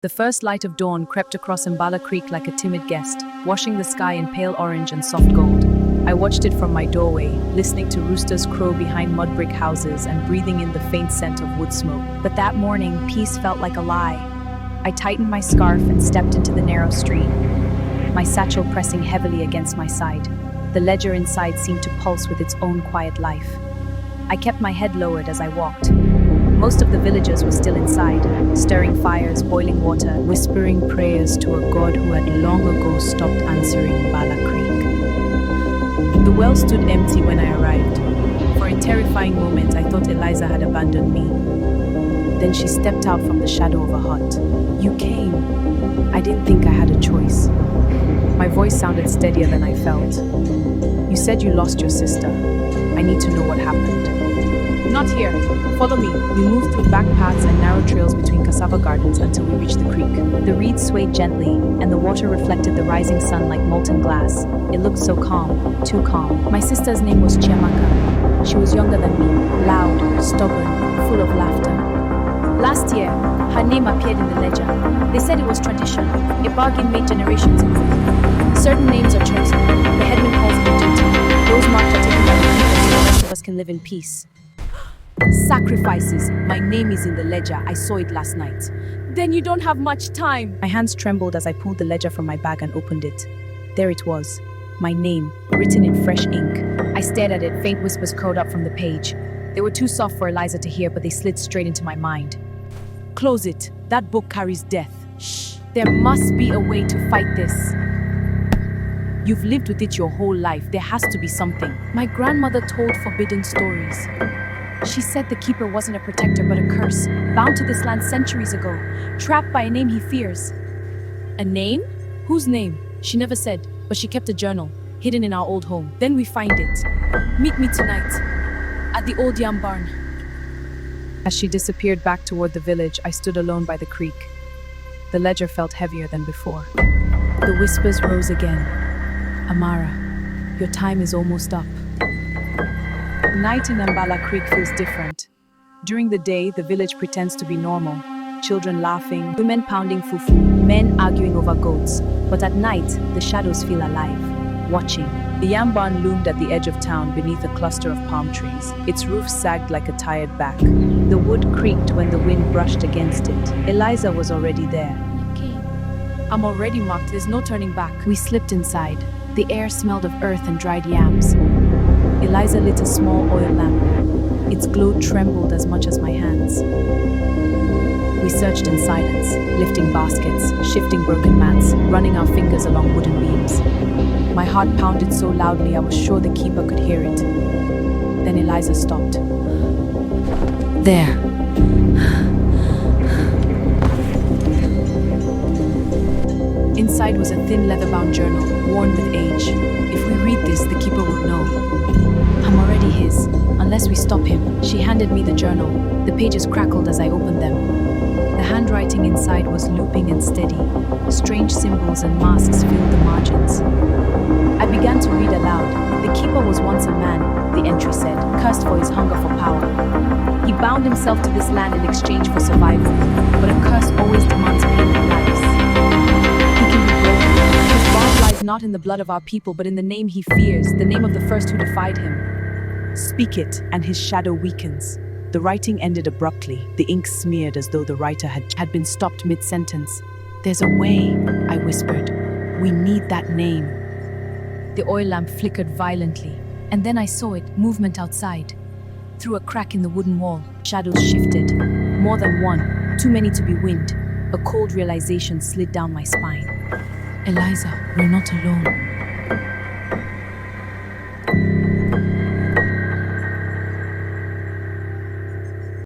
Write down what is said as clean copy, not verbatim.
The first light of dawn crept across Mbala Creek like a timid guest, washing the sky in pale orange and soft gold. I watched it from my doorway, listening to roosters crow behind mud brick houses and breathing in the faint scent of wood smoke. But that morning, peace felt like a lie. I tightened my scarf and stepped into the narrow stream, my satchel pressing heavily against my side. The ledger inside seemed to pulse with its own quiet life. I kept my head lowered as I walked. Most of the villagers were still inside, stirring fires, boiling water, whispering prayers to a god who had long ago stopped answering Mbala Creek. The well stood empty when I arrived. For a terrifying moment, I thought Eliza had abandoned me. Then she stepped out from the shadow of a hut. "You came." I didn't think I had a choice. My voice sounded steadier than I felt. "You said you lost your sister. I need to know what happened." "Not here. Follow me." We moved through back paths and narrow trails between cassava gardens until we reached the creek. The reeds swayed gently, and the water reflected the rising sun like molten glass. It looked so calm, too calm. My sister's name was Chiamaka. She was younger than me, loud, stubborn, full of laughter. Last year, her name appeared in the ledger. They said it was tradition, a bargain made generations ago. Certain names are chosen. The headman calls them duty. Those marked are taken by the people so the rest of us can live in peace. Sacrifices. My name is in the ledger. I saw it last night. Then you don't have much time. My hands trembled as I pulled the ledger from my bag and opened it. There it was. My name, written in fresh ink. I stared at it, faint whispers curled up from the page. They were too soft for Eliza to hear, but they slid straight into my mind. "Close it. That book carries death." "Shh. There must be a way to fight this. You've lived with it your whole life. There has to be something." My grandmother told forbidden stories. She said the keeper wasn't a protector but a curse, bound to this land centuries ago, trapped by a name he fears. A name? Whose name? She never said, but she kept a journal, hidden in our old home. Then we find it. "Meet me tonight, at the old yam barn." As she disappeared back toward the village, I stood alone by the creek. The ledger felt heavier than before. The whispers rose again. "Amara, your time is almost up." Night in Mbala Creek feels different. During the day, the village pretends to be normal. Children laughing, women pounding fufu, men arguing over goats. But at night, the shadows feel alive, watching. The yam barn loomed at the edge of town beneath a cluster of palm trees. Its roof sagged like a tired back. The wood creaked when the wind brushed against it. Eliza was already there. "Okay. I'm already marked. There's no turning back." We slipped inside. The air smelled of earth and dried yams. Eliza lit a small oil lamp. Its glow trembled as much as my hands. We searched in silence, lifting baskets, shifting broken mats, running our fingers along wooden beams. My heart pounded so loudly I was sure the keeper could hear it. Then Eliza stopped. "There." Inside was a thin leather-bound journal, worn with age. If we read this, the keeper will know. "I'm already his, unless we stop him." She handed me the journal. The pages crackled as I opened them. The handwriting inside was looping and steady. Strange symbols and masks filled the margins. I began to read aloud. "The keeper was once a man," the entry said, "cursed for his hunger for power. He bound himself to this land in exchange for survival. But a curse always demands payment lives. He can be broken. His bond lies not in the blood of our people, but in the name he fears, the name of the first who defied him. Speak it, and his shadow weakens." The writing ended abruptly. The ink smeared as though the writer had been stopped mid-sentence. "There's a way," I whispered. "We need that name." The oil lamp flickered violently, and then I saw it, movement outside. Through a crack in the wooden wall, shadows shifted. More than one, too many to be wind. A cold realization slid down my spine. "Eliza, we're not alone."